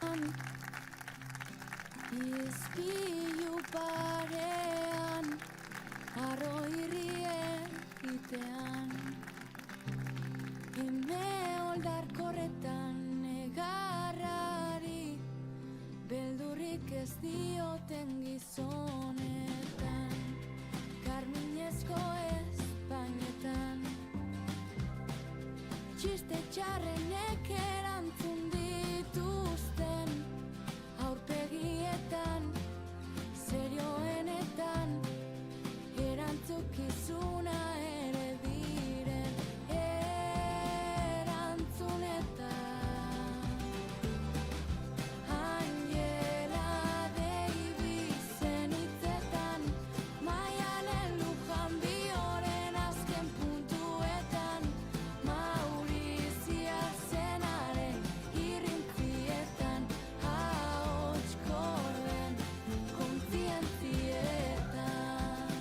parean, izpilu parean, arro irriekitean, eme oldarkorretan negarrari, beldurrik ez dioten gizonetan, karminezko espainetan, txiste txarrenek erantzun dituzten, aurpegietan, serioenetan, erantzukizuna ere diren erantzunetan. Angela Davis-en hitzetan, Maialen Lujan Bioren azken puntuetan, Maurizia zenaren irrintzietan, ahots korden kontzientzietan.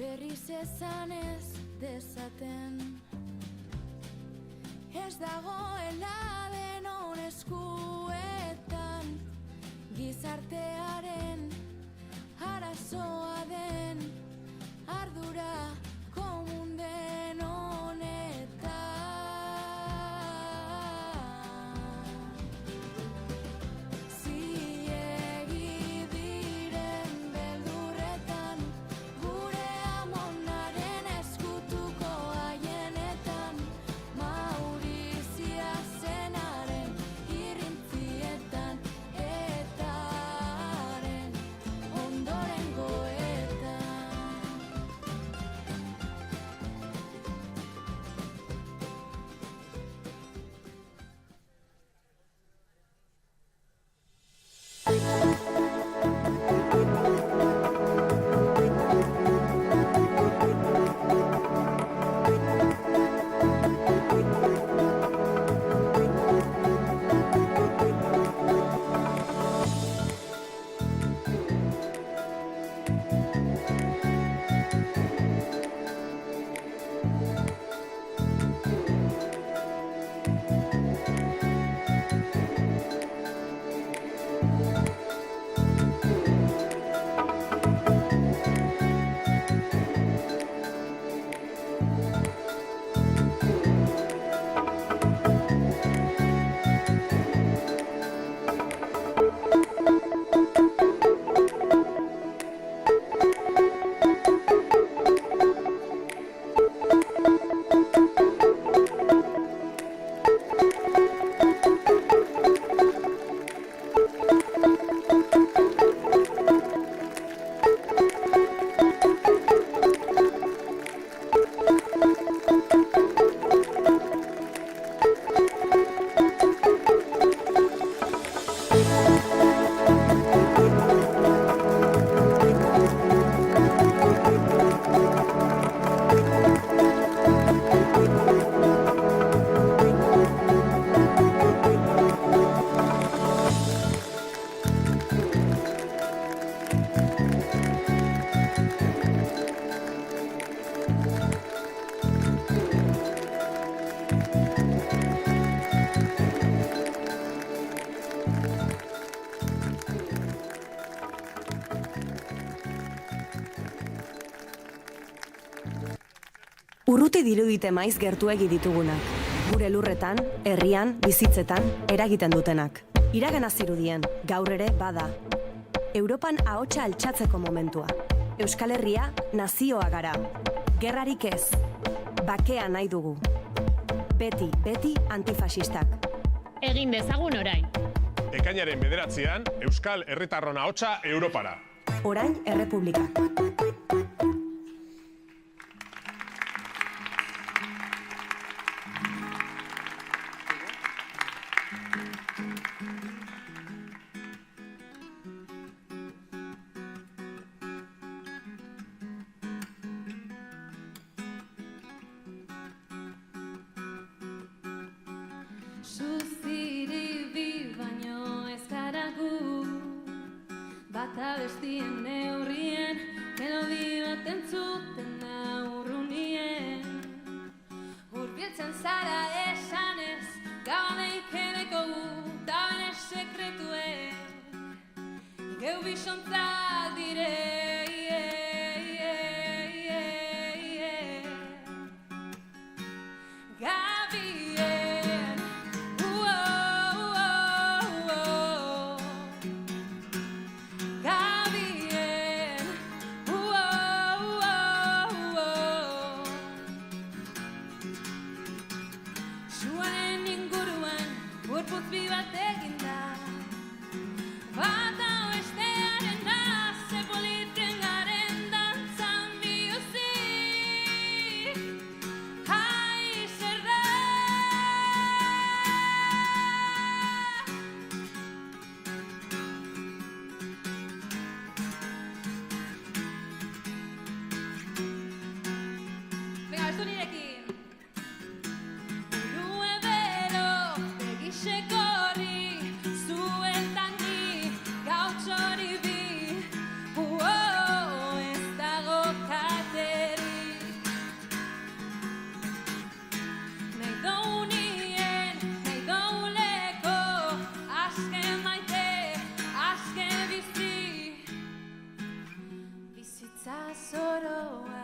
Berriz esan ez dezaten, ez dagoela denon eskuetan, gizartearen arazoa den ardura komun den honetan. Zilegi diren beldurretan, gure amonaren eskutuko haienetan, Maurizia zenaren irrintzietan, etaren ondorengoetan. Urruti dirudite maiz gertuegi ditugunak. Gure lurretan, herrian, bizitzetan, eragiten dutenak. Iragana zirudien, gaur ere bada. Europan ahotsa altxatzeko momentua. Euskal Herria, nazioa gara. Gerrarik ez. Bakea nahi dugu. Beti, beti antifasistak. Egin dezagun orain. Ekainaren 9an, Euskal Herritarron ahotsa Europara. Orain Errepublika. Zuziri bi baino ez gara gu, bata bestien neurrien melodi bat entzuten da urrunien. Hurbiltzen zara esanez, gabaneik edeko gu, dabene sekretuek, geu bisontzak dire. Gabien, Gabien, suaren inguruan gorputz bi bat egin da, bata oestearen da, ze politen garen dantzan biluzik. Ai, zer da? Venga, bestu nirekin. Burue bero, begisek horri, zuetan ni, gautxori bi. Ez dago katerik. Nahi dounien, nahi douleko, azken maite, azken bizi. Bizitza zoroa.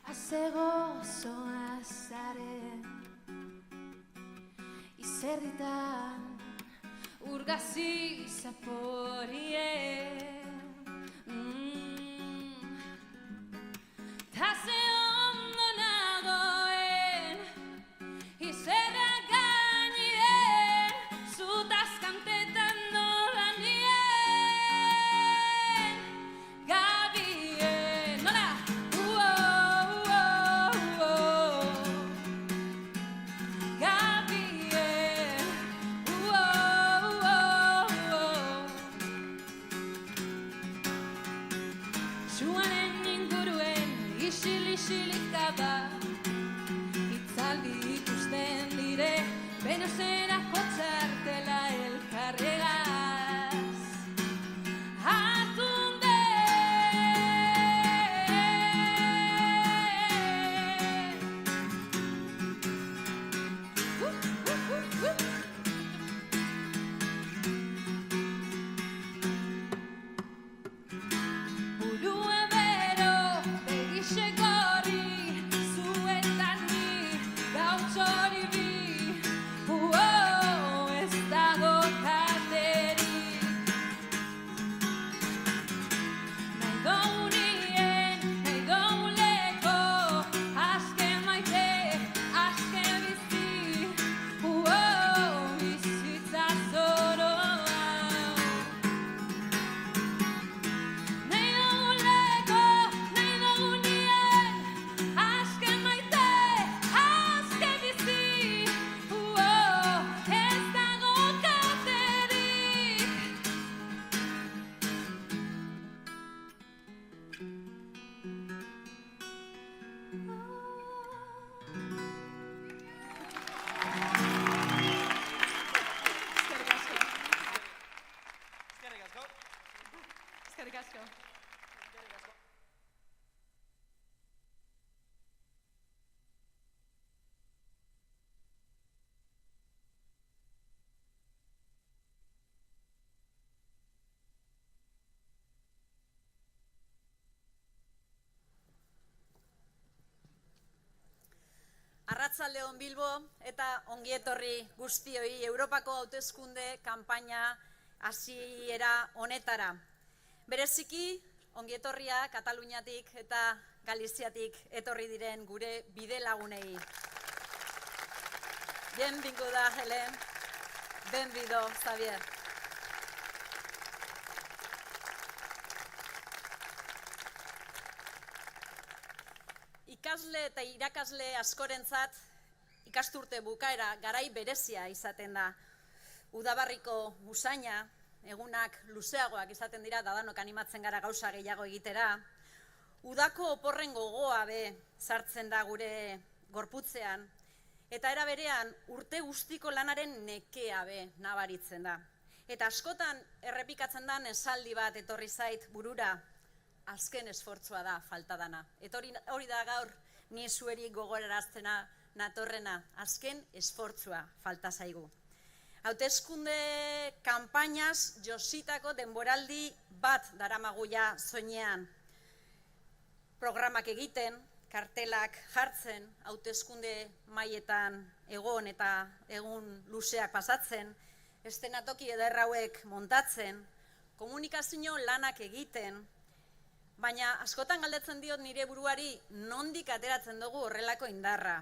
Aze gozoa zaren, izerritan urgazi zaporien. Ta ze ondo nagoen, izerra gainien, zutaz kantetan nola nien. Gabien, nola? Gabien, suaren inguruen isil-isilik gaba, itzaldi ikusten dire, benozerako txartela elkarregaz. Atunde! Burue bero, begisek horri, zuetan ni, gautxori bi. Ez dago katerik. Nahi dounien, nahi douleko, azken maite, azken bizi. Bizitza zoroa. Nahi douleko, nahi dounien, azken maite, azken bizi. Ez dago katerik. Eskerrik asko. Arratsaldeon Bilbo eta ongietorri guztioi Europako hauteskunde kanpaina hasiera honetara. Bereziki ongietorria Kataluniatik eta Galiziatik etorri diren gure bidelagunei. Benvinguda Helen, benvido Xavier. Ikasle eta irakasle askorentzat ikasturte bukaera garai berezia izaten da. Udabarriko usaina, egunak luzeagoak izaten dira, da danok animatzen gara gauza gehiago egitera. Udako oporren gogoa be sartzen da gure gorputzean, eta era berean urte guztiko lanaren nekea be nabaritzen da. Eta askotan errepikatzen da esaldi bat etorri zait burura, azken esfortzua da falta dana. Eta hori da gaur ni zueri gogoraraztena natorrena, azken esfortzua falta zaigu. Hauteskunde kanpainaz jositako denboraldi bat daramaguia soinean. Programak egiten, kartelak jartzen, hauteskunde mailetan egon eta egun luzeak pasatzen, eszenatoki eder hauek montatzen, komunikazio lanak egiten, baina askotan galdetzen diot nire buruari nondik ateratzen dugu horrelako indarra.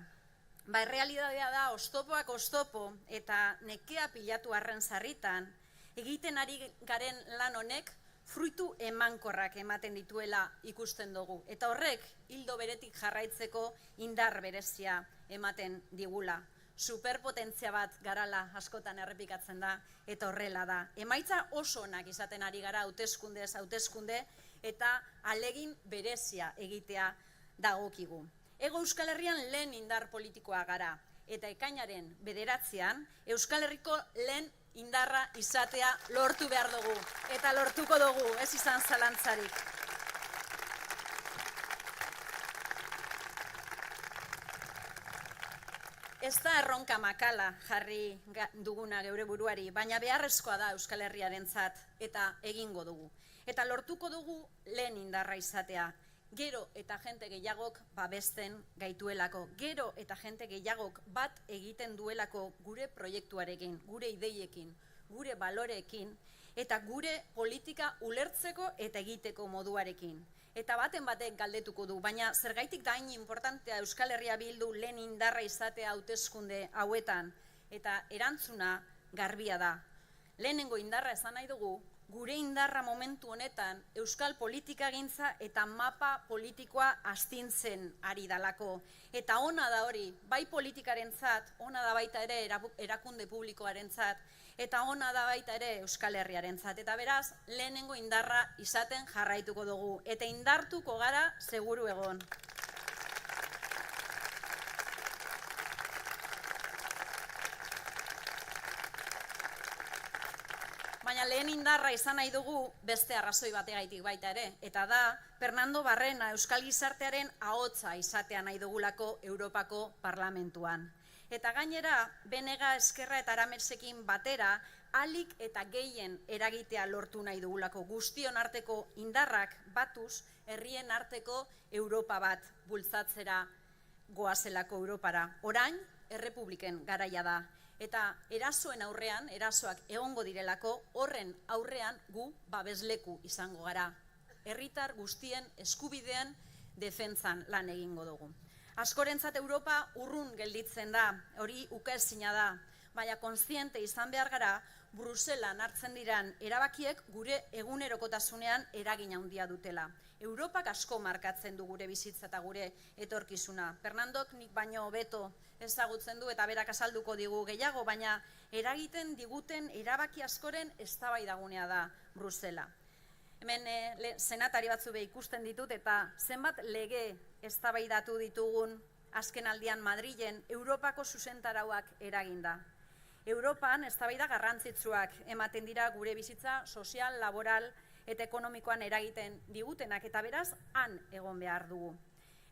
Errealitatea da oztopoak oztopo eta nekea pilatu arren sarritan, egiten ari garen lan honek fruitu emankorrak ematen dituela ikusten dugu. Eta horrek ildo beretik jarraitzeko indar berezia ematen digula. Superpotentzia bat garala askotan errepikatzen da eta horrela da. Emaitza oso onak izaten ari gara hauteskundez hauteskunde eta alegin berezia egitea dagokigu. Hego Euskal Herrian lehen indar politikoa gara eta ekainaren 9an Euskal Herriko lehen indarra izatea lortu behar dugu eta lortuko dugu, ez izan zalantzarik. Ez da erronka makala jarri duguna geure buruari, baina beharrezkoa da Euskal Herriarentzat eta egingo dugu. Eta lortuko dugu lehen indarra izatea. Gero eta jente gehiagok babesten gaituelako, gero eta jente gehiagok bat egiten duelako gure proiektuarekin, gure ideiekin, gure baloreekin, eta gure politika ulertzeko eta egiteko moduarekin. Eta baten batek galdetuko du, baina zergaitik da hain importantea Euskal Herria Bildu lehen indarra izatea hauteskunde hauetan, eta erantzuna garbia da. Lehenengo indarra esan nahi dugu, gure indarra momentu honetan euskal politikagintza eta mapa politikoa astintzen ari dalako. Eta ona da hori, bai politikarentzat, ona da baita ere erakunde publikoarentzat, eta ona da baita ere Euskal Herriarentzat. Eta beraz, lehenengo indarra izaten jarraituko dugu, eta indartuko gara seguru egon. Baina lehen indarra izan nahi dugu beste arrazoi bategaitik baita ere, eta da Fernando Barrena euskal gizartearen ahotsa izatea nahi dugulako Europako Parlamentuan. Eta gainera, Benega, Ezkerra eta Arametsekin batera, ahalik eta gehien eragitea lortu nahi dugulako, guztion arteko indarrak batuz, herrien arteko Europa bat bultzatzera goazelako Europara. Orain, errepubliken garaia da. Eta erasoen aurrean, erasoak egongo direlako, horren aurrean gu babesleku izango gara. Herritar guztien eskubideen defentsan lan egingo dugu. Askorentzat Europa urrun gelditzen da, hori ukaezina da, baina kontziente izan behar gara, Bruselan hartzen diran erabakiek gure egunerokotasunean eragin handia dutela. Europak asko markatzen du gure bizitza eta gure etorkizuna. Fernandok nik baino hobeto ezagutzen du eta berak azalduko digu gehiago, baina eragiten diguten erabaki askoren eztabaidagunea da Brusela. Hemen senatari batzu be ikusten ditut eta zenbat lege eztabaidatu ditugun azken aldian Madrilen Europako zuzentarauak eraginda. Europan eztabaida garrantzitsuak ematen dira gure bizitza sozial, laboral eta ekonomikoan eragiten digutenak eta beraz han egon behar dugu.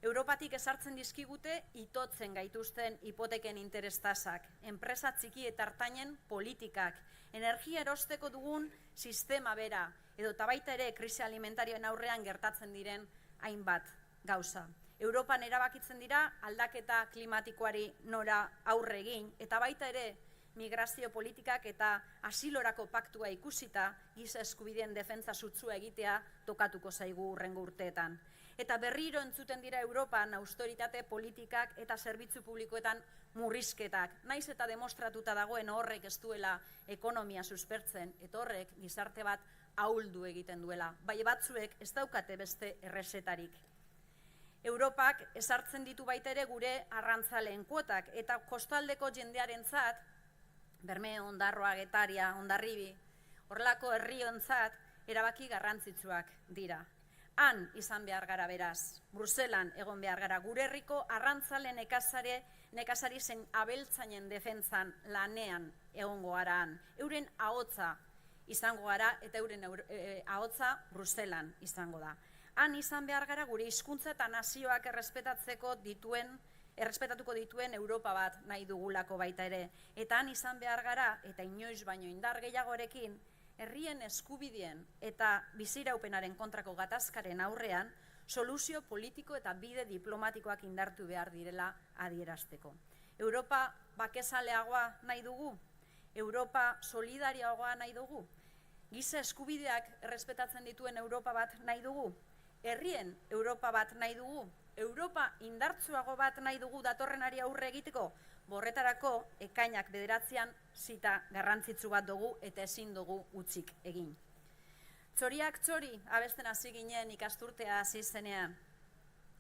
Europatik ezartzen dizkigute itotzen gaituzten hipoteken interestasak, enpresa txiki eta ertainen politikak, energia erosteko dugun sistema bera, edo eta baita ere krisi alimentarioen aurrean gertatzen diren hainbat gauza. Europan erabakitzen dira aldaketa klimatikoari nora aurre egin, eta baita ere migrazio politikak eta asilorako paktua ikusita giza eskubideen defentsa sutsua egitea tokatuko zaigu hurrengo urteetan. Eta berriro entzuten dira Europan austeritate politikak eta zerbitzu publikoetan murrizketak. Naiz eta demostratuta dagoen horrek ez duela ekonomia suspertzen, eta horrek gizarte bat ahuldu egiten duela. Bai batzuek ez daukate beste errezetarik. Europak ezartzen ditu baita ere gure arrantzaleen kuotak eta kostaldeko jendearentzat, Bermeo, Ondarroa, Getaria, Hondarribi, horrelako herriontzat erabaki garrantzitsuak dira. Han izan behar gara beraz, Bruselan egon behar gara, gure herriko arrantzale nekazari zein abeltzainen defentzan lanean egongo gara han. Euren ahotsa izango gara eta euren ahotsa Bruselan izango da. Han izan behar gara gure hizkuntza eta nazioak errespetatuko dituen Europa bat nahi dugulako baita ere. Eta han izan behar gara, eta inoiz baino indar gehiagorekin, herrien eskubideen eta biziraupenaren kontrako gatazkaren aurrean, soluzio politiko eta bide diplomatikoak indartu behar direla adierazteko. Europa bakezaleagoa nahi dugu? Europa solidarioagoa nahi dugu? Giza eskubideak errespetatzen dituen Europa bat nahi dugu? Herrien Europa bat nahi dugu? Europa indartsuago bat nahi dugu datorrenari aurre egiteko? Borretarako ekainak 9an zita garrantzitsu bat dugu eta ezin dugu utzik egin. Txoriak txori abesten hasi ginen ikasturtea hasi zenean.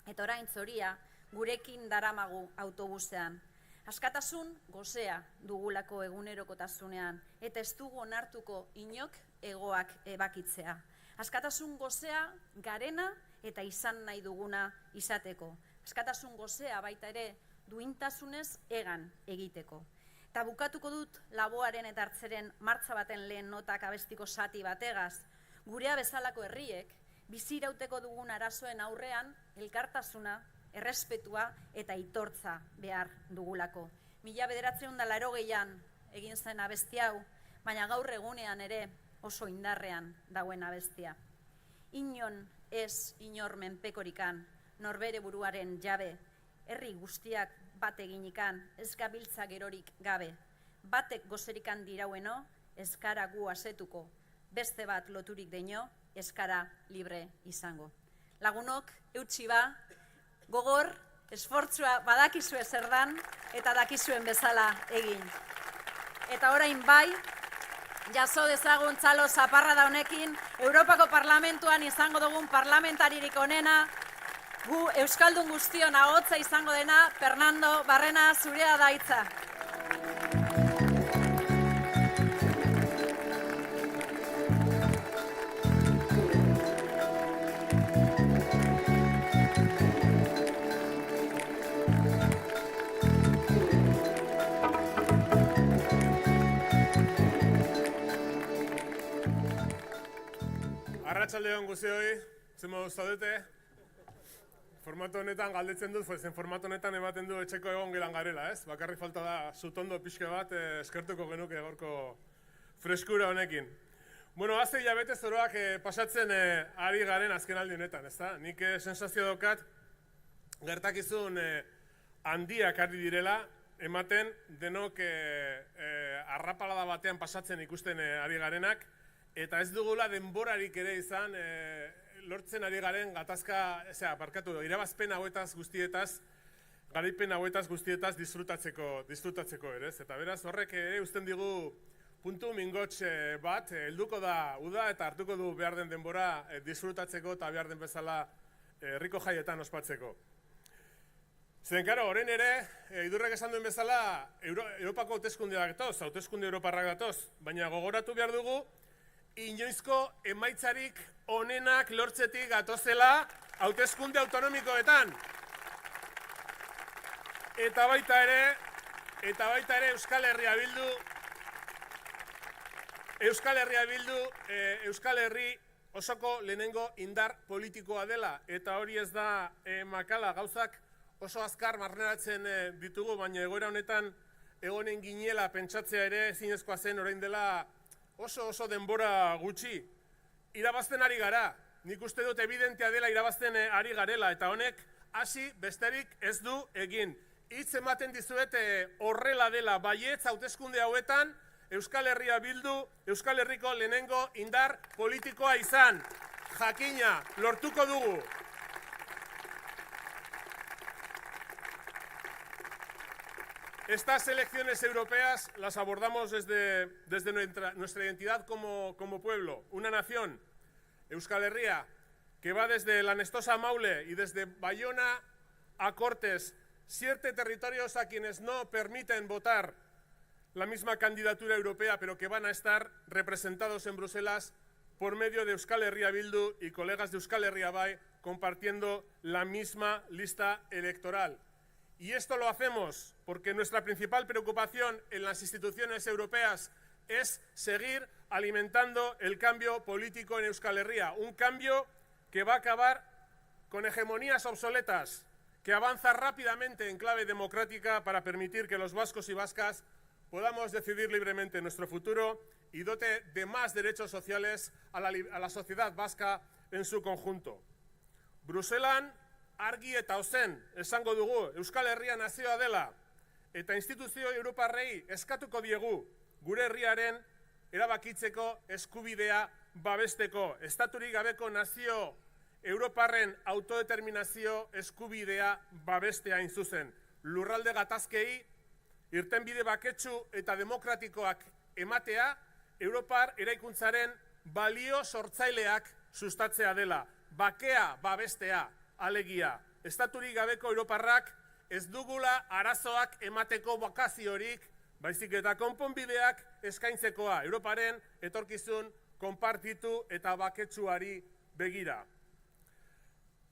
Eta orain txoria gurekin daramagu autobusean. Askatasun gozea dugulako egunerokotasunean eta ez dugu onartuko inok egoak ebakitzea. Askatasun gozea garena eta izan nahi duguna izateko. Askatasun gozea baita ere duintasunez egan egiteko. Eta bukatuko dut laboaren eta hartzeren martza baten lehen notak abestiko zati bategaz. Gurea bezalako herriek bizirauteko dugun arazoen aurrean elkartasuna, errespetua eta aitortza behar dugulako. 1980an egin zen abesti hau, baina gaur egunean ere oso indarrean dauen abestia. Inon ez inor menpekorikan, norbere buruaren jabe, herri guztiak bat eginikan, ez gabiltza gerorik gabe. Batek gozerikan diraueno, ez gara gu asetuko. Beste bat loturik deino, ez gara libre izango. Lagunok, eutsi ba, gogor, esfortzua badakizue zer dan, eta dakizuen bezala egin. Eta orain bai, jaso dezagun txalo zaparrada honekin, Europako Parlamentuan izango dugun parlamentaririk onena, gu Euskaldun guztion ahotsa izango dena, Fernando Barrena, zurea da hitza. Arratsaldeon guztioi, zemo zaudete? Formatu honetan galdetzen dut, zen formatu honetan ematen du etxeko egon gelan garela, ez? Bakarrik falta da zutondo pixke bat eskertuko genuke gaurko freskura honekin. Bueno, haze hilabete zoroak pasatzen ari garen azken aldi honetan, ezta? Nik sensazio dokat gertakizun handiak ari direla, ematen denok arrapalada batean pasatzen ikusten ari garenak, eta ez dugula denborarik ere izan lortzen ari garen gatazka, irabazpen hauetaz guztietaz, garaipen hauetaz guztietaz disfrutatzeko ere. Eta beraz horrek ere uzten digu puntu mingots bat, helduko da uda eta hartuko du behar den denbora disfrutatzeko eta behar den bezala herriko jaietan ospatzeko. Zen, karo, horren ere, idurrek esan duen bezala, Europako hauteskundeak datoz, hauteskunde Europarrak datoz, baina gogoratu behar dugu, inoizko emaitzarik onenak lortzetik gatozela hauteskunde autonomikoetan. Eta baita ere Euskal Herria Bildu, Euskal Herri osoko lehenengo indar politikoa dela. Eta hori ez da makala, gauzak oso azkar marneratzen ditugu, baina egoera honetan egonen ginela pentsatzea ere ezinezkoa zen orain dela oso denbora gutxi. Irabazten ari gara, nik uste dut evidentea dela irabazten ari garela, eta honek hasi besterik ez du egin. Hitz ematen dizuet horrela dela, baietz hauteskunde hauetan, Euskal Herria Bildu, Euskal Herriko lehenengo indar politikoa izan. Jakina, lortuko dugu. Estas elecciones europeas las abordamos desde nuestra identidad como pueblo, una nación, Euskal Herria, que va desde la Nestosa Maule y desde Bayona a Cortes, 7 territorios a quienes no permiten votar la misma candidatura europea, pero que van a estar representados en Bruselas por medio de Euskal Herria Bildu y colegas de Euskal Herria Bai compartiendo la misma lista electoral. Y esto lo hacemos porque nuestra principal preocupación en las instituciones europeas es seguir alimentando el cambio político en Euskal Herria, un cambio que va a acabar con hegemonías obsoletas, que avanza rápidamente en clave democrática para permitir que los vascos y vascas podamos decidir libremente nuestro futuro y dote de más derechos sociales a la sociedad vasca en su conjunto. Bruselan argi eta ozen esango dugu Euskal Herria nazioa dela eta instituzio europarrei eskatuko diegu gure herriaren erabakitzeko eskubidea babesteko, estaturik gabeko nazio Europarren autodeterminazio eskubidea babestea hain zuzen. Lurralde gatazkei irtenbide baketsu eta demokratikoak ematea Europar eraikuntzaren balio sortzaileak sustatzea dela. Bakea babestea alegia. Estaturik gabeko Europarrak ez dugula arazoak emateko bokaziorik, baizik eta konponbideak eskaintzekoa. Europaren etorkizun konpartitu eta baketsuari begira.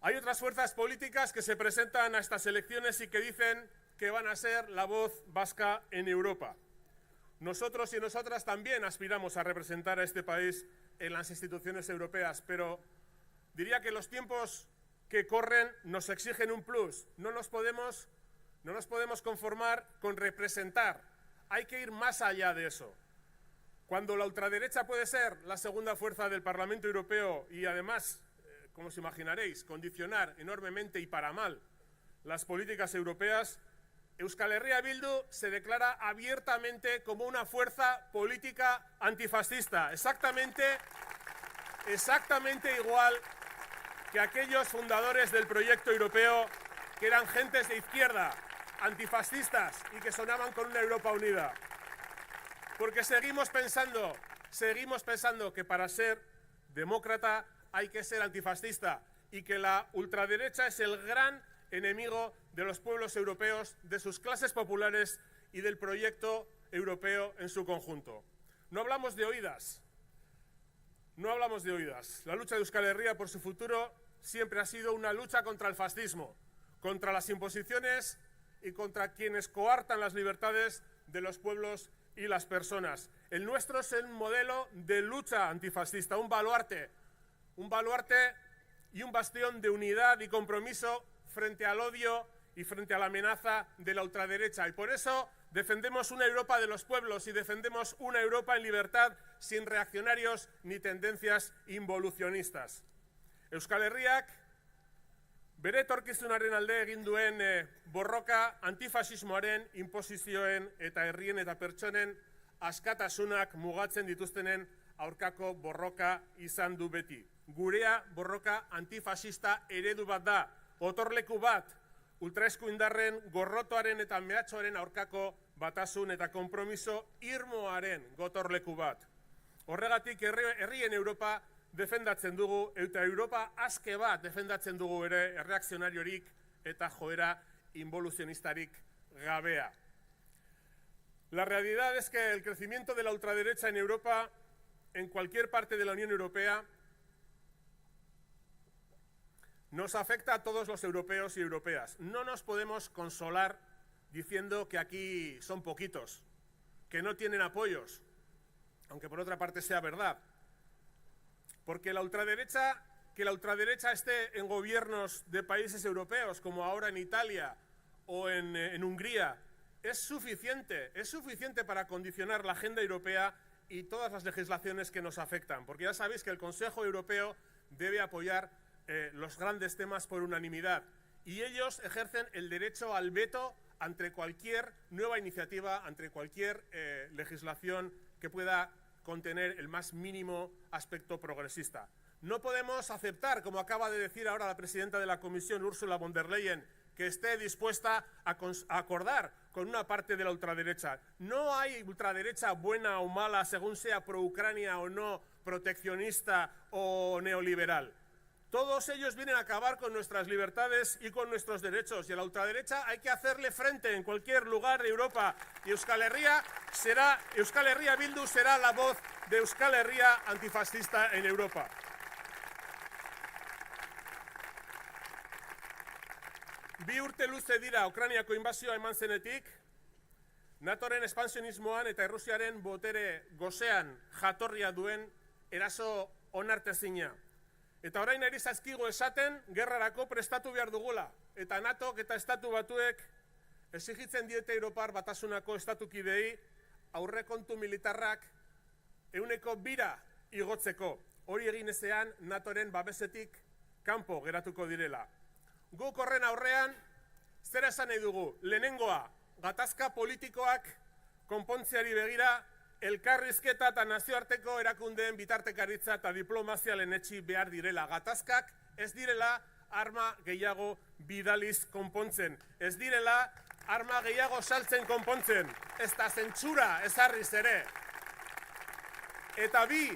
Hay otras fuerzas políticas que se presentan a estas elecciones y que dicen que van a ser la voz vasca en Europa. Nosotros y nosotras también aspiramos a representar a este país en las instituciones europeas, pero diría que los tiempos que corren nos exigen un plus. No nos podemos conformar con representar. Hay que ir más allá de eso. Cuando la ultraderecha puede ser la segunda fuerza del Parlamento Europeo y además, como os imaginaréis, condicionar enormemente y para mal las políticas europeas, Euskal Herria Bildu se declara abiertamente como una fuerza política antifascista, exactamente igual que aquellos fundadores del proyecto europeo que eran gentes de izquierda, antifascistas y que sonaban con una Europa unida. Porque seguimos pensando que para ser demócrata hay que ser antifascista y que la ultraderecha es el gran enemigo de los pueblos europeos, de sus clases populares y del proyecto europeo en su conjunto. No hablamos de oídas. La lucha de Euskal Herria por su futuro siempre ha sido una lucha contra el fascismo, contra las imposiciones y contra quienes coartan las libertades de los pueblos y las personas. El nuestro es un modelo de lucha antifascista, un baluarte y un bastión de unidad y compromiso frente al odio y frente a la amenaza de la ultraderecha. Y por eso defendemos una Europa de los pueblos y defendemos una Europa en libertad sin reaccionarios ni tendencias involucionistas. Euskal Herriak bere etorkizunaren alde egin duen borroka antifasismoaren, inposizioen eta herrien eta pertsonen askatasunak mugatzen dituztenen aurkako borroka izan du beti. Gurea borroka antifasista eredu bat da, otorleku bat, ultraeskuindarren, gorrotoaren eta mehatxoaren aurkako batasun eta konpromiso irmoaren gotorleku bat. Horregatik herrien Europa defendatzen dugu, eta Europa aske bat defendatzen dugu ere erreakzionariorik eta joera involuzionistarik gabea. La realidad es que el crecimiento de la ultraderecha en Europa, en cualquier parte de la Unión Europea, nos afecta a todos los europeos y europeas. No nos podemos consolar diciendo que aquí son poquitos, que no tienen apoyos, aunque por otra parte sea verdad. Porque que la ultraderecha esté en gobiernos de países europeos, como ahora en Italia o en Hungría, es suficiente para condicionar la agenda europea y todas las legislaciones que nos afectan. Porque ya sabéis que el Consejo Europeo debe apoyar los grandes temas por unanimidad. Y ellos ejercen el derecho al veto ante cualquier nueva iniciativa, ante cualquier legislación que pueda contener el más mínimo aspecto progresista. No podemos aceptar, como acaba de decir ahora la presidenta de la Comisión, Ursula von der Leyen, que esté dispuesta a acordar con una parte de la ultraderecha. No hay ultraderecha buena o mala según sea pro-Ucrania o no, proteccionista o neoliberal. Todos ellos vienen a acabar con nuestras libertades y con nuestros derechos. Y a la ultraderecha hay que hacerle frente en cualquier lugar de Europa. Y Euskal Herria Bildu será la voz de Euskal Herria antifascista en Europa. Bi urte luze dira Ukrainiako inbazioa eman zenetik, NATOren espansionismoan eta Errusiaren botere gosean jatorria duen eraso onartezina. Eta orain ari zaizkigu esaten, gerrarako prestatu behar dugula. Eta NATOk eta Estatu Batuek exigitzen diete Europar Batasunako estatukidei aurrekontu militarrak 2% igotzeko. Hori egin ezean NATOren babesetik kanpo geratuko direla. Guk horren aurrean, zera esan nahi dugu, lehenengoa, gatazka politikoak konpontzeari begira, elkarrizketa eta nazioarteko erakundeen bitartekaritza eta diplomazia lehenetsi behar direla. Gatazkak ez direla arma gehiago bidaliz konpontzen. Ez direla arma gehiago saltzen konpontzen. Ez da zentsura ezarriz ere. Eta bi,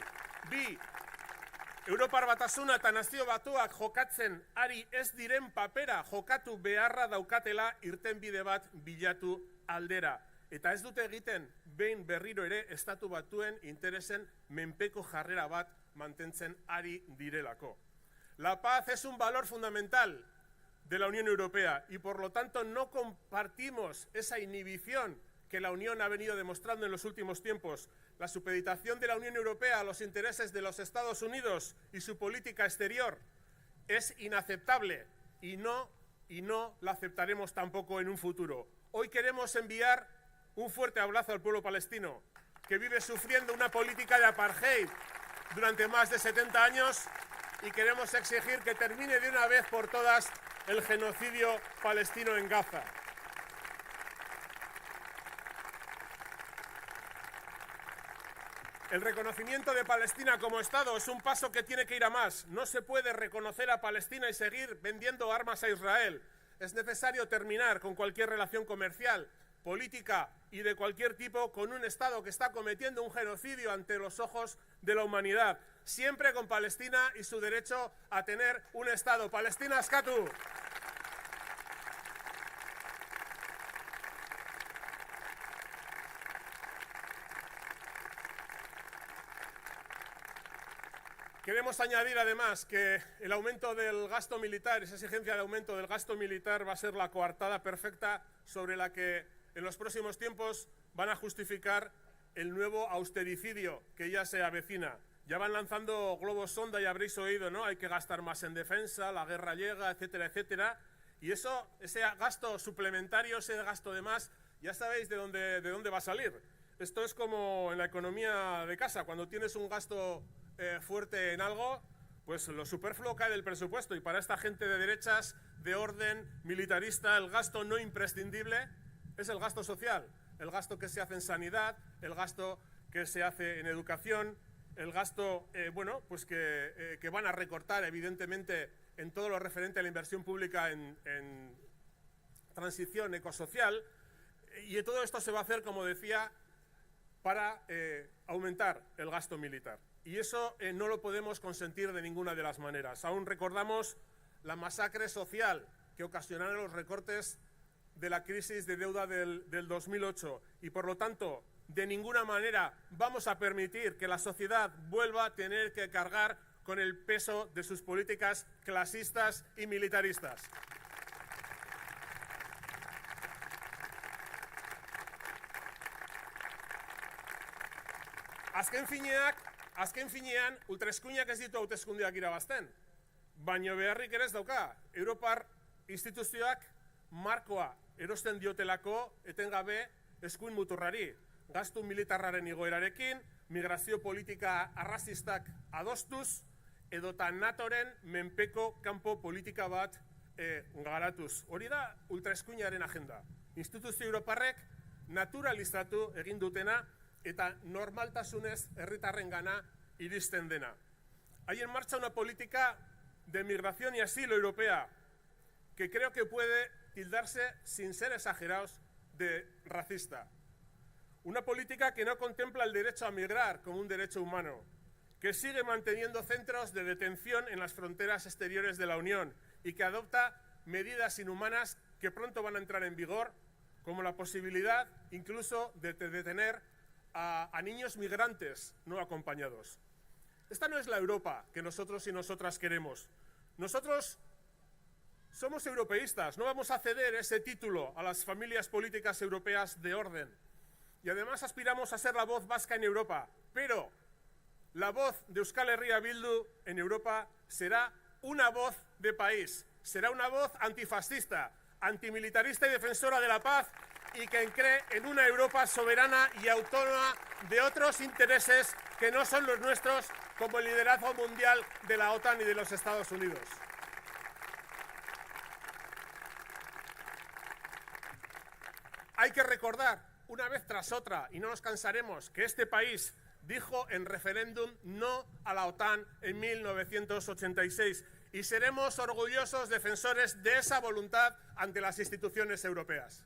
Europar Batasuna eta Nazio Batuak jokatzen ari ez diren papera jokatu beharra daukatela irtenbide bat bilatu aldera. Eta ez dute egiten behin berriro ere Estatu Batuen interesen menpeko jarrera bat mantentzen ari direlako. La paz es un valor fundamental de la Unión Europea y por lo tanto no compartimos esa inhibición que la Unión ha venido demostrando en los últimos tiempos. La supeditación de la Unión Europea a los intereses de los Estados Unidos y su política exterior es inaceptable y no la aceptaremos tampoco en un futuro. Hoy queremos enviar un fuerte abrazo al pueblo palestino, que vive sufriendo una política de apartheid durante más de 70 años y queremos exigir que termine de una vez por todas el genocidio palestino en Gaza. El reconocimiento de Palestina como Estado es un paso que tiene que ir a más. No se puede reconocer a Palestina y seguir vendiendo armas a Israel. Es necesario terminar con cualquier relación comercial, política y de cualquier tipo con un Estado que está cometiendo un genocidio ante los ojos de la humanidad. Siempre con Palestina y su derecho a tener un Estado. Palestina askatu! Queremos añadir además que el aumento del gasto militar, esa exigencia de aumento del gasto militar va a ser la coartada perfecta sobre la que en los próximos tiempos van a justificar el nuevo austericidio que ya se avecina. Ya van lanzando globos sonda y habréis oído, ¿no? Hay que gastar más en defensa, la guerra llega, etcétera, etcétera. Y eso, ese gasto suplementario, ese gasto de más, ya sabéis de dónde va a salir. Esto es como en la economía de casa, cuando tienes un gasto fuerte en algo, pues lo superfluo cae del presupuesto y para esta gente de derechas, de orden militarista, el gasto no imprescindible es el gasto social, el gasto que se hace en sanidad, el gasto que se hace en educación, el gasto pues que van a recortar evidentemente en todo lo referente a la inversión pública en transición ecosocial y todo esto se va a hacer, como decía, para aumentar el gasto militar. Y eso no lo podemos consentir de ninguna de las maneras. Aún recordamos la masacre social que ocasionaron los recortes de la crisis de deuda del 2008. Y por lo tanto, de ninguna manera vamos a permitir que la sociedad vuelva a tener que cargar con el peso de sus políticas clasistas y militaristas. Azken finean, ultraeskuinak ez ditu hauteskundeak irabazten. Baina beharrik ere ez dauka. Europar instituzioak markoa erosten diotelako etengabe eskuin muturrari. Gastu militarraren igoerarekin, migrazio politika arrazistak adostuz, edota NATOren menpeko kanpo politika bat garatuz. Hori da ultraeskuinaren agenda. Instituzio europarrek naturalizatu egin dutena eta normaltasunez herritarrengana iristen dena. Hay en marcha una política de migración y asilo europea que creo que puede tildarse, sin ser exagerados, de racista. Una política que no contempla el derecho a migrar como un derecho humano, que sigue manteniendo centros de detención en las fronteras exteriores de la Unión y que adopta medidas inhumanas que pronto van a entrar en vigor, como la posibilidad incluso de detener a niños migrantes no acompañados. Esta no es la Europa que nosotros y nosotras queremos. Nosotros somos europeístas, no vamos a ceder ese título a las familias políticas europeas de orden. Y además aspiramos a ser la voz vasca en Europa, pero la voz de Euskal Herria Bildu en Europa será una voz de país, será una voz antifascista, antimilitarista y defensora de la paz y que cree en una Europa soberana y autónoma de otros intereses que no son los nuestros, como el liderazgo mundial de la OTAN y de los Estados Unidos. Hay que recordar, una vez tras otra, y no nos cansaremos, que este país dijo en referéndum no a la OTAN en 1986 y seremos orgullosos defensores de esa voluntad ante las instituciones europeas.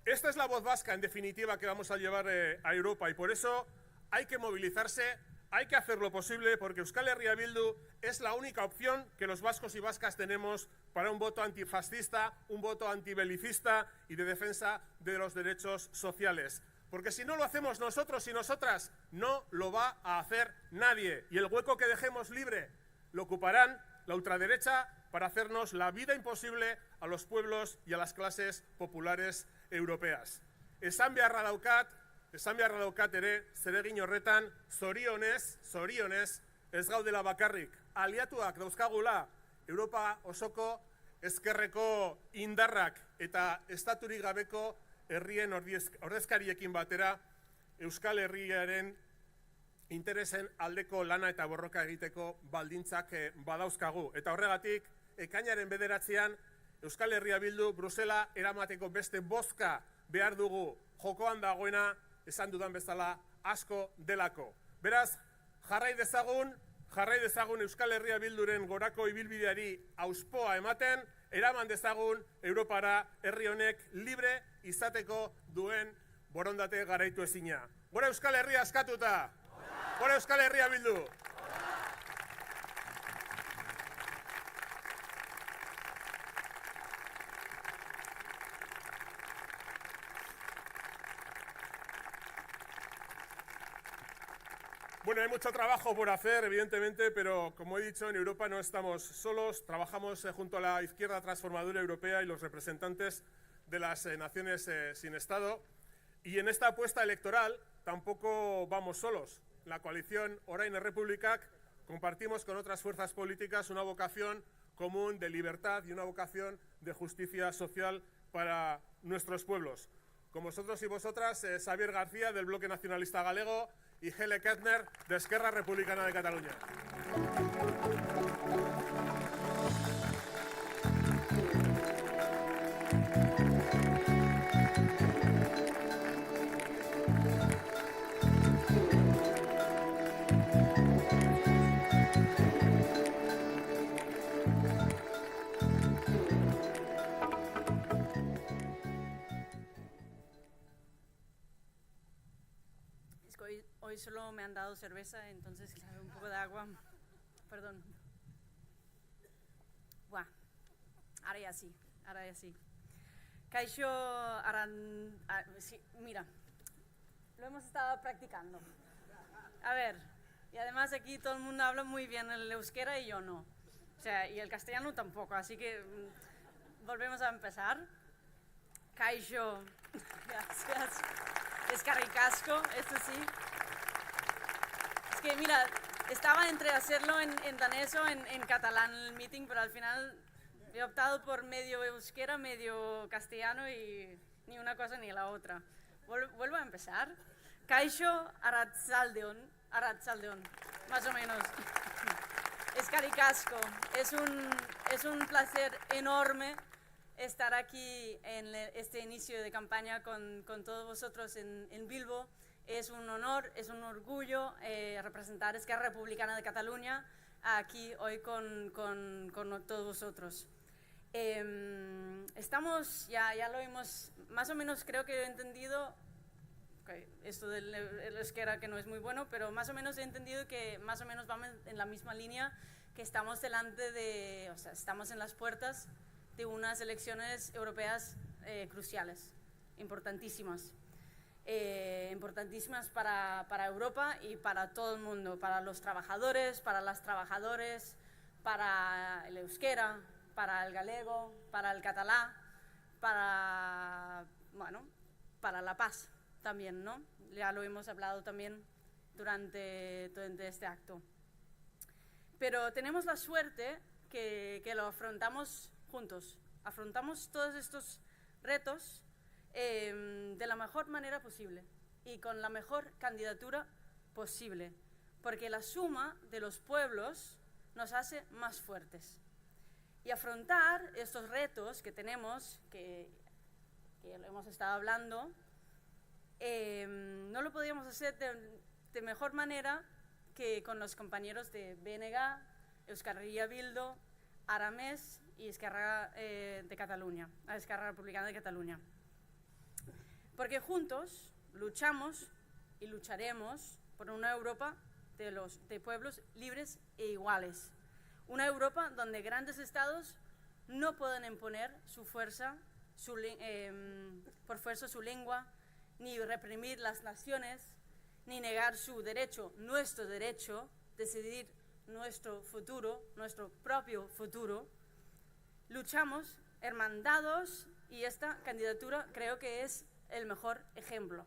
Esta es la voz vasca, en definitiva, que vamos a llevar a Europa y por eso hay que movilizarse, hay que hacer lo posible porque Euskal Herria Bildu es la única opción que los vascos y vascas tenemos para un voto antifascista, un voto antibelicista y de defensa de los derechos sociales. Porque si no lo hacemos nosotros y nosotras, no lo va a hacer nadie. Y el hueco que dejemos libre lo ocuparán la ultraderecha para hacernos la vida imposible a los pueblos y a las clases populares europeas. Esan beharra daukat ere, zeregin horretan, zorionez, ez gaudela bakarrik. Aliatuak dauzkagula, Europa osoko ezkerreko indarrak eta estaturik gabeko herrien ordezkariekin batera Euskal Herriaren interesen aldeko lana eta borroka egiteko baldintzak badauzkagu. Eta horregatik, ekainaren 9 Euskal Herria Bildu Brusela eramateko beste bozka behar dugu jokoan dagoena, esan dudan bezala, asko delako. Beraz, jarrai dezagun Euskal Herria Bilduren gorako ibilbideari auspoa ematen, eraman dezagun Europara herri honek libre izateko duen borondate garaitu ezina. Gora Euskal Herria askatuta! Gora Euskal Herria Bildu! Bueno, hay mucho trabajo por hacer, evidentemente, pero como he dicho, en Europa no estamos solos. Trabajamos junto a la izquierda transformadora europea y los representantes de las naciones sin Estado. Y en esta apuesta electoral tampoco vamos solos. La coalición Orain Errepublikak compartimos con otras fuerzas políticas una vocación común de libertad y una vocación de justicia social para nuestros pueblos. Con vosotros y vosotras, Xavier García, del Bloque Nacionalista Galego, y Helle Kettner, de Esquerra Republicana de Cataluña. Hoy solo me han dado cerveza, entonces claro, un poco de agua. Perdón. Buah. Ahora ya sí. Kaixo sí, mira, lo hemos estado practicando. A ver, y además aquí todo el mundo habla muy bien el euskera y yo no. O sea, y el castellano tampoco, así que volvemos a empezar. Kaixo, gracias. Eskerrik asko, esto sí. Es que mira, estaba entre hacerlo en danés o en catalán el meeting, pero al final he optado por medio euskera, medio castellano y ni una cosa ni la otra. Vuelvo a empezar. Kaixo arratsaldeon, más o menos. Eskerrik asko, es un placer enorme estar aquí en este inicio de campaña con todos vosotros en Bilbo. Es un honor, es un orgullo representar a Esquerra Republicana de Cataluña aquí hoy con todos vosotros. Estamos, ya lo hemos, más o menos creo que he entendido, esto del euskera que no es muy bueno, pero más o menos he entendido que más o menos vamos en la misma línea, que estamos estamos en las puertas de unas elecciones europeas cruciales, importantísimas. Importantísimas para Europa y para todo el mundo, para los trabajadores, para las trabajadoras, para el euskera, para el galego, para el catalá, para la paz también, ¿no? Ya lo hemos hablado también durante este acto. Pero tenemos la suerte que lo afrontamos juntos, afrontamos todos estos retos de la mejor manera posible y con la mejor candidatura posible, porque la suma de los pueblos nos hace más fuertes. Y afrontar estos retos que tenemos, que lo hemos estado hablando, no lo podíamos hacer de mejor manera que con los compañeros de BNG, Euskal Herria Bildu, Aramés y Esquerra de Cataluña, Esquerra Republicana de Cataluña. Porque juntos luchamos y lucharemos por una Europa de pueblos libres e iguales. Una Europa donde grandes estados no pueden imponer su fuerza, por fuerza su lengua, ni reprimir las naciones, ni negar su derecho, nuestro derecho, decidir nuestro futuro, nuestro propio futuro. Luchamos hermandados y esta candidatura creo que es el mejor ejemplo.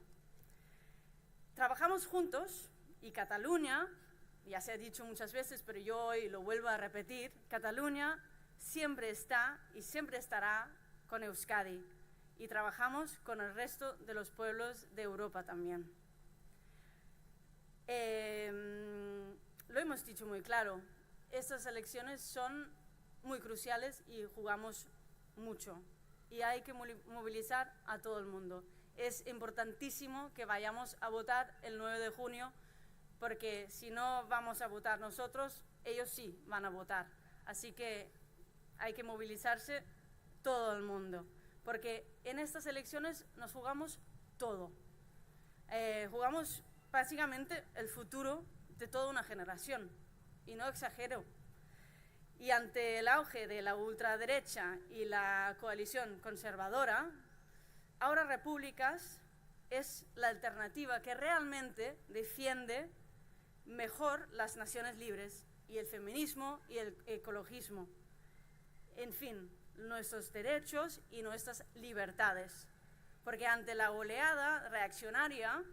Trabajamos juntos y Cataluña, ya se ha dicho muchas veces, pero yo hoy lo vuelvo a repetir, Cataluña siempre está y siempre estará con Euskadi y trabajamos con el resto de los pueblos de Europa también. Lo hemos dicho muy claro, estas elecciones son muy cruciales y jugamos mucho y hay que movilizar a todo el mundo. Es importantísimo que vayamos a votar el 9 de junio porque si no vamos a votar nosotros, ellos sí van a votar. Así que hay que movilizarse todo el mundo, porque en estas elecciones nos jugamos todo. Jugamos básicamente el futuro de toda una generación, y no exagero. Y ante el auge de la ultraderecha y la coalición conservadora, Ahora Repúblicas es la alternativa que realmente defiende mejor las naciones libres y el feminismo y el ecologismo. En fin, nuestros derechos y nuestras libertades. Porque ante la oleada reaccionaria,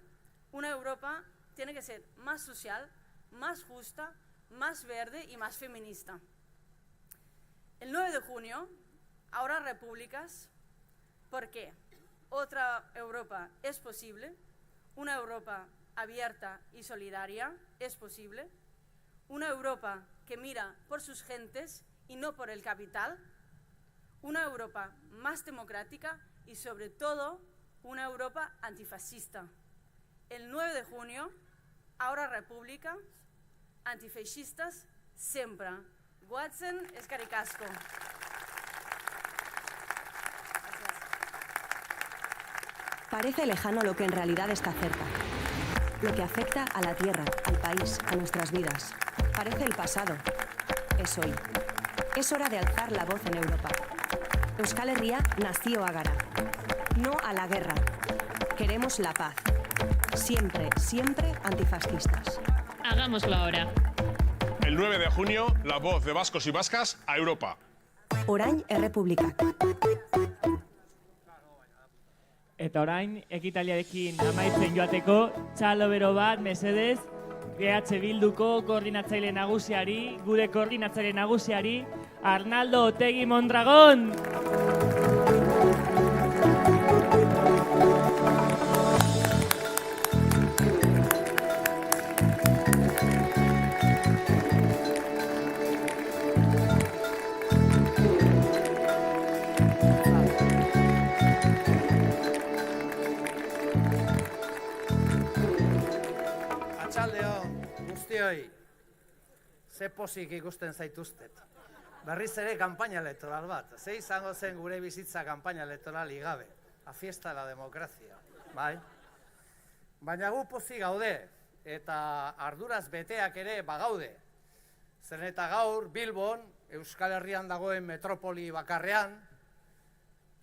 una Europa tiene que ser más social, más justa, más verde y más feminista. El 9 de junio, Ahora Repúblicas, ¿por qué? Otra Europa es posible, una Europa abierta y solidaria es posible, una Europa que mira por sus gentes y no por el capital, una Europa más democrática y sobre todo una Europa antifascista. El 9 de junio, Ahora Repúblicas, antifascistas siempre. Goazen eskerrik asko. Parece lejano lo que en realidad está cerca. Lo que afecta a la tierra, al país, a nuestras vidas. Parece el pasado. Es hoy. Es hora de alzar la voz en Europa. Euskal Herria nazioa gara. No a la guerra. Queremos la paz. Siempre, siempre antifascistas. Hagámoslo ahora. El 9 de junio, la voz de vascos y vascas a Europa. Orain Errepublikak. Eta orain, ekitaliarekin amaitzen joateko, txalo bero bat, mesedez, GH Bilduko koordinatzaile nagusiari, gure koordinatzaile nagusiari, Arnaldo Otegi Mondragon! Ze pozik ikusten zaituztet. Berriz ere kanpaina elektoral bat. Ze izango zen gure bizitza kanpaina elektorali gabe. A fiesta de la democracia. Bai? Baina gu pozik gaude, eta arduraz beteak ere bagaude. Zeren eta gaur Bilbon, Euskal Herrian dagoen metropoli bakarrean,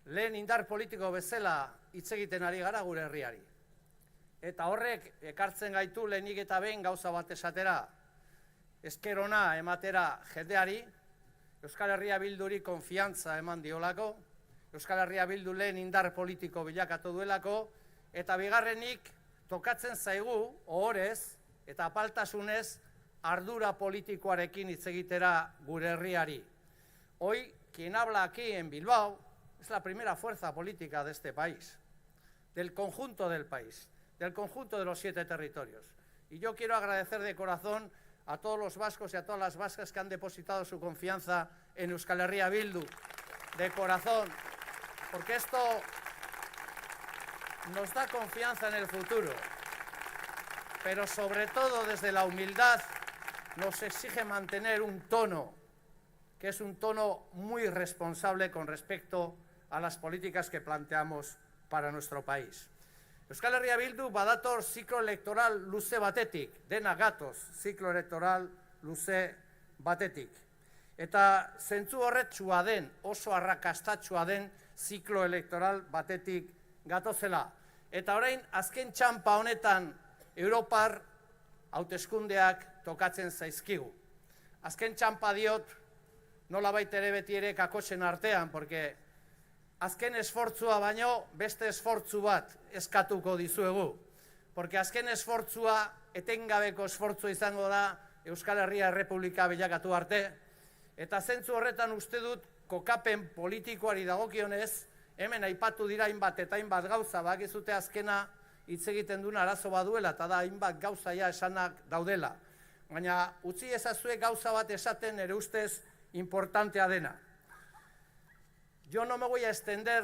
lehen indar politiko bezala hitz egiten ari gara gure herriari. Eta horrek ekartzen gaitu lehenik eta behin gauza bat esatera, esker ona ematera jendeari, Euskal Herria Bilduri konfiantza eman diolako, Euskal Herria Bildu lehen indar politiko bilakatu duelako, eta bigarrenik tokatzen zaigu, ohorez eta apaltasunez, ardura politikoarekin hitz egitera gure herriari. Hoy, quien habla aquí en Bilbao es la primera fuerza política de este país, del conjunto del país, del conjunto de los 7 territorios. Y yo quiero agradecer de corazón a todos los vascos y a todas las vascas que han depositado su confianza en Euskal Herria Bildu, de corazón, porque esto nos da confianza en el futuro, pero sobre todo desde la humildad nos exige mantener un tono, que es un tono muy responsable con respecto a las políticas que planteamos para nuestro país. Euskal Herria Bildu badator ziklo elektoral luze batetik, dena gatoz ziklo elektoral luze batetik. Eta zentzu horretxua den, oso arrakastatsua den ziklo elektoral batetik gatozela. Eta orain, azken txanpa honetan Europar hauteskundeak tokatzen zaizkigu. Azken txanpa diot, nolabait ere beti ere kakotxen artean, porque azken esfortzua baino beste esfortzu bat eskatuko dizuegu. Porque azken esfortzua, etengabeko esfortzua izango da Euskal Herria Errepublika bilakatu arte, eta zentzu horretan uste dut kokapen politikoari dagokionez, hemen aipatu dira hainbat eta hainbat gauza, bakizute azkena hitz egiten duen arazo baduela, eta da hainbat gauza ja esanak daudela. Baina utzi ezazue gauza bat esaten ere ustez importantea dena. Yo no me voy a extender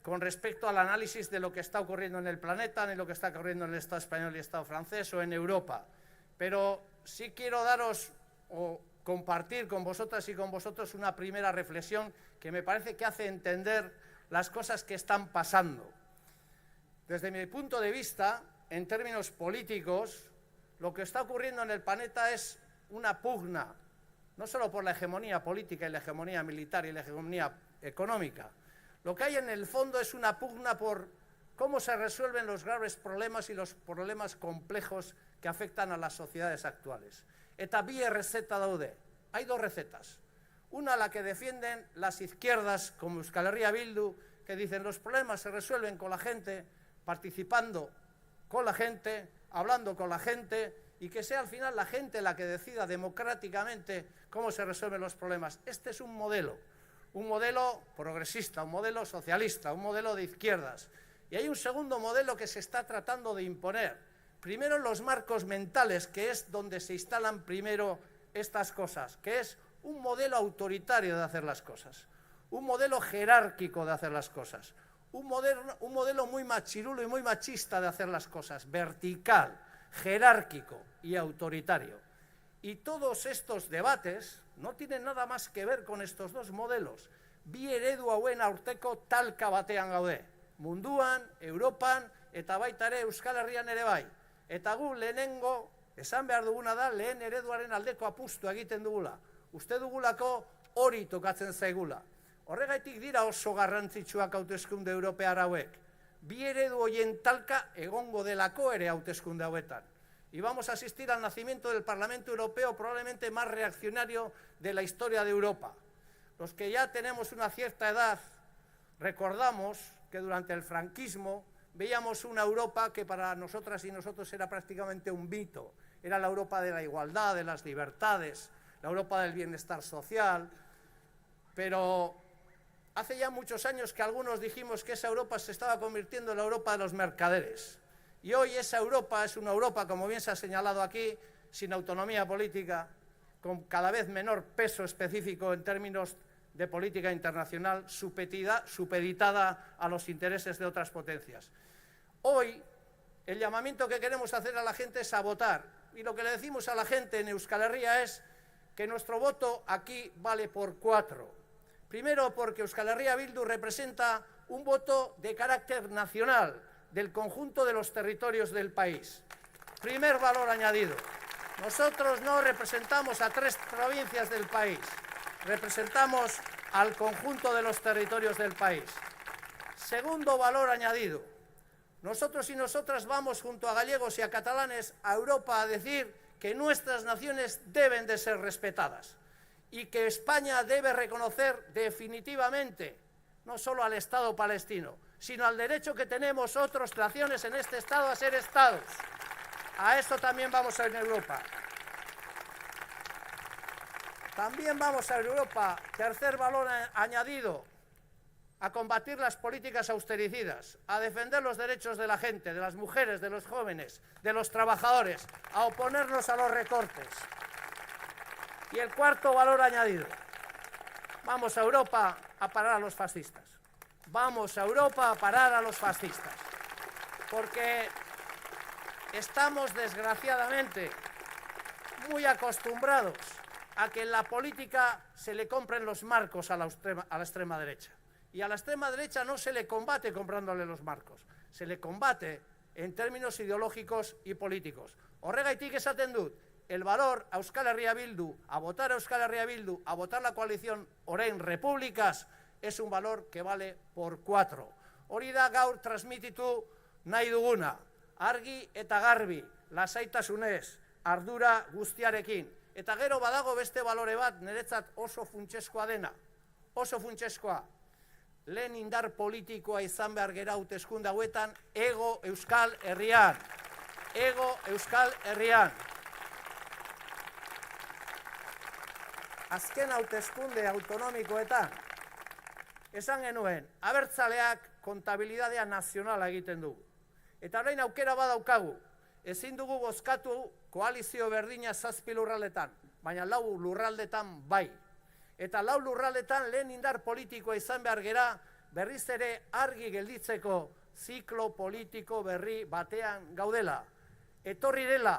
con respecto al análisis de lo que está ocurriendo en el planeta, ni lo que está ocurriendo en el Estado español y el Estado francés o en Europa, pero sí quiero daros o compartir con vosotras y con vosotros una primera reflexión que me parece que hace entender las cosas que están pasando. Desde mi punto de vista, en términos políticos, lo que está ocurriendo en el planeta es una pugna, no solo por la hegemonía política y la hegemonía militar y la hegemonía económica. Lo que hay en el fondo es una pugna por cómo se resuelven los graves problemas y los problemas complejos que afectan a las sociedades actuales. Eta bi errezeta daude. Hay dos recetas. Una, la que defienden las izquierdas, como Euskal Herria Bildu, que dicen los problemas se resuelven con la gente, participando con la gente, hablando con la gente, y que sea al final la gente la que decida democráticamente cómo se resuelven los problemas. Este es un modelo progresista, un modelo socialista, un modelo de izquierdas. Y hay un segundo modelo que se está tratando de imponer. Primero los marcos mentales, que es donde se instalan primero estas cosas, que es un modelo autoritario de hacer las cosas, un modelo jerárquico de hacer las cosas, un modelo muy machirulo y muy machista de hacer las cosas, vertical, jerárquico y autoritario. Y todos estos debates no tienen nada más que ver con estos dos modelos. Bi eredu hauen aurteko talka batean gaude. Munduan, Europan, eta baita ere Euskal Herrian ere bai. Eta gu lehenengo, esan behar duguna da, lehen ereduaren aldeko apustu egiten dugula. Uste dugulako hori tokatzen zaigula. Horregaitik dira oso garrantzitsuak hauteskunde europear hauek. Bi eredu horien talka egongo delako ere hauteskunde hauetan. Y vamos a asistir al nacimiento del Parlamento Europeo probablemente más reaccionario de la historia de Europa. Los que ya tenemos una cierta edad recordamos que durante el franquismo veíamos una Europa que para nosotras y nosotros era prácticamente un mito. Era la Europa de la igualdad, de las libertades, la Europa del bienestar social. Pero hace ya muchos años que algunos dijimos que esa Europa se estaba convirtiendo en la Europa de los mercaderes. Y hoy esa Europa es una Europa, como bien se ha señalado aquí, sin autonomía política, con cada vez menor peso específico en términos de política internacional, supeditada a los intereses de otras potencias. Hoy, el llamamiento que queremos hacer a la gente es a votar. Y lo que le decimos a la gente en Euskal Herria es que nuestro voto aquí vale por 4. Primero, porque Euskal Herria Bildu representa un voto de carácter nacional, del conjunto de los territorios del país. Primer valor añadido. Nosotros no representamos a 3 provincias del país, representamos al conjunto de los territorios del país. Segundo valor añadido. Nosotros y nosotras vamos junto a gallegos y a catalanes a Europa a decir que nuestras naciones deben de ser respetadas y que España debe reconocer definitivamente no solo al Estado palestino, sino al derecho que tenemos otras naciones en este Estado a ser Estados. A eso también vamos a ir en Europa. También vamos a Europa, tercer valor añadido, a combatir las políticas austericidas, a defender los derechos de la gente, de las mujeres, de los jóvenes, de los trabajadores, a oponernos a los recortes. Y el cuarto valor añadido, vamos a Europa a parar a los fascistas. Vamos a Europa a parar a los fascistas. Porque estamos, desgraciadamente, muy acostumbrados a que en la política se le compren los marcos a la extrema derecha. Y a la extrema derecha no se le combate comprándole los marcos, se le combate en términos ideológicos y políticos. Horregaitik esaten dut, el valor a Euskal Herria Bildu, a votar a Euskal Herria Bildu, a votar la coalición orain repúblicas, es un valor que vale por 4. Hori da gaur transmititu nahi duguna, argi eta garbi, lasaitasunez, ardura guztiarekin. Eta gero badago beste balore bat niretzat oso funtsezkoa dena, oso funtsezkoa. Lehen indar politikoa izan behar gera hauteskunde hauetan, ego Euskal Herrian. Ego Euskal Herrian. Azken hauteskunde autonomikoetan, esan genuen, abertzaleak kontabilidadea nazionala egiten dugu. Eta orain aukera badaukagu, ezin dugu bozkatu koalizio berdina 7 lurraldetan, baina 4 lurraldetan bai. Eta 4 lurraldetan lehen indar politikoa izan behar gera, berriz ere argi gelditzeko ziklo politiko berri batean gaudela. Etorri dela,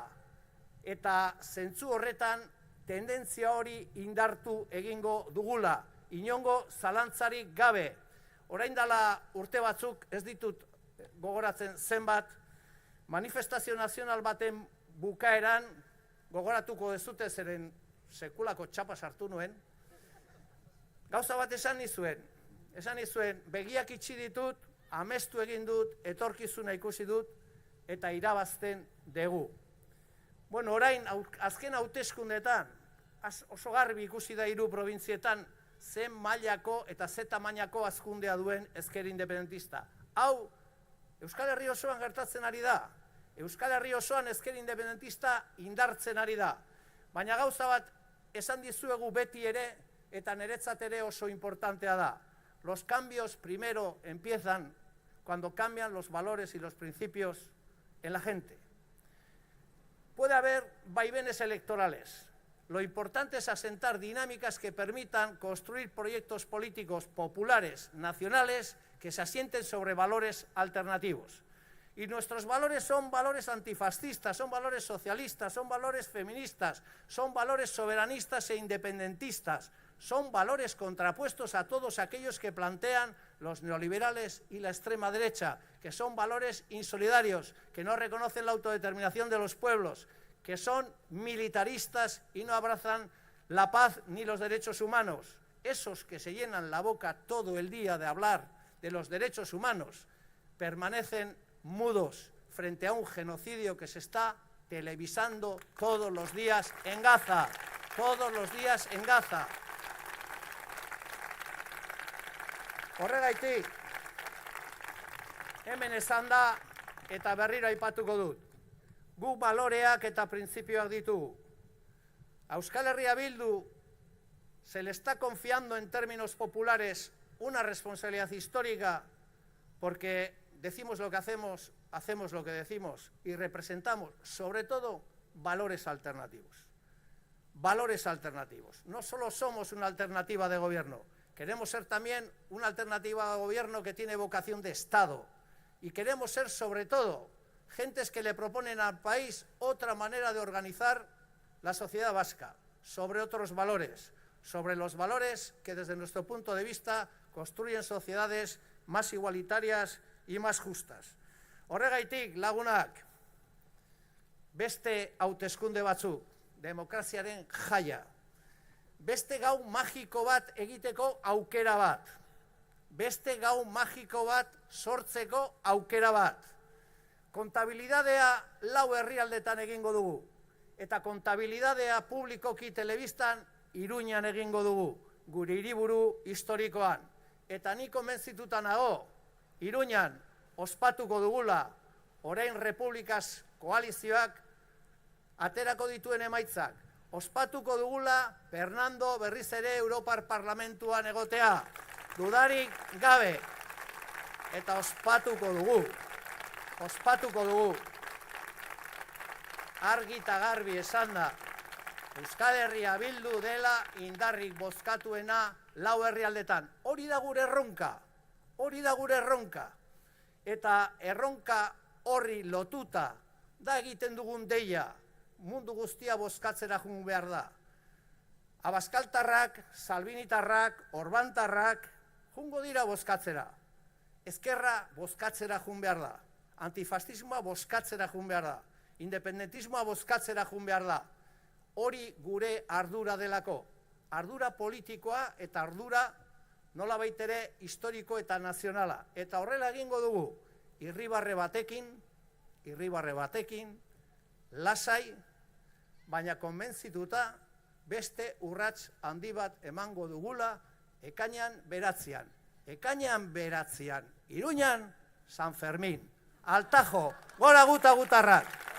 eta zentzu horretan tendentzia hori indartu egingo dugula, inongo zalantzarik gabe. Orain dela urte batzuk, ez ditut gogoratzen zenbat, manifestazio nazional baten bukaeran, gogoratuko dezute zeren sekulako txapa sartu nuen, gauza bat esan nizuen, begiak itxi ditut, amestu egin dut, etorkizuna ikusi dut, eta irabazten dugu. Bueno, orain, azken hauteskundetan, oso garbi ikusi da 3 provintzietan, zen mailako eta ze tamainako hazkundea duen ezker independentista. Hau, Euskal Herri osoan gertatzen ari da. Euskal Herri osoan ezker independentista indartzen ari da. Baina gauza bat esan dizuegu beti ere, eta niretzat ere oso importantea da. Los cambios primero empiezan cuando cambian los valores y los principios en la gente. Puede haber vaivenes electorales. Lo importante es asentar dinámicas que permitan construir proyectos políticos populares, nacionales, que se asienten sobre valores alternativos. Y nuestros valores son valores antifascistas, son valores socialistas, son valores feministas, son valores soberanistas e independentistas, son valores contrapuestos a todos aquellos que plantean los neoliberales y la extrema derecha, que son valores insolidarios, que no reconocen la autodeterminación de los pueblos, que son militaristas y no abrazan la paz ni los derechos humanos. Esos que se llenan la boca todo el día de hablar de los derechos humanos permanecen mudos frente a un genocidio que se está televisando todos los días en Gaza. Todos los días en Gaza. Horregaitik, hemen esan da eta berriro aipatuko dut. Guk baloreak eta printzipioak ditugu. A Euskal Herria Bildu se le está confiando en términos populares una responsabilidad histórica porque decimos lo que hacemos, hacemos lo que decimos y representamos, sobre todo, valores alternativos. Valores alternativos. No solo somos una alternativa de gobierno, queremos ser también una alternativa de gobierno que tiene vocación de Estado y queremos ser, sobre todo, gentes que le proponen al país otra manera de organizar la sociedad vasca, sobre otros valores, sobre los valores que desde nuestro punto de vista construyen sociedades más igualitarias y más justas. Horregaitik, lagunak, beste hauteskunde batzuk, demokraziaren jaia, beste gau magiko bat egiteko aukera bat, beste gau magiko bat sortzeko aukera bat. Kontabilidadea 4 herrialdetan egingo dugu, eta kontabilidadea publikoki telebistan Iruñan egingo dugu, gure hiriburu historikoan. Eta ni konbentzituta nago, Iruñan ospatuko dugula, orain Republikaz koalizioak aterako dituen emaitzak, ospatuko dugula Fernando berriz ere Europar Parlamentuan egotea, dudarik gabe, eta ospatuko dugu, argi eta garbi esan da, Euskal Herria Bildu dela indarrik bozkatuena 4 herrialdetan. Hori da gure erronka, eta erronka horri lotuta da egiten dugun deia, mundu guztia bozkatzera jun behar da. Abaskaltarrak, Salbinitarrak, Orbantarrak, jungo dira bozkatzera. Ezkerra bozkatzera jun behar da. Antifascismoa bozkatzera jun behar da. Independentismoa bozkatzera jun behar da. Hori gure ardura delako. Ardura politikoa eta ardura nolabait ere historiko eta nazionala. Eta horrela egingo dugu, irribarre batekin, lasai, baina konbentzituta beste urrats handi bat emango dugula ekainean 9. Ekainean 9, Iruñan, San Fermin. Altajo, gora gutarrak!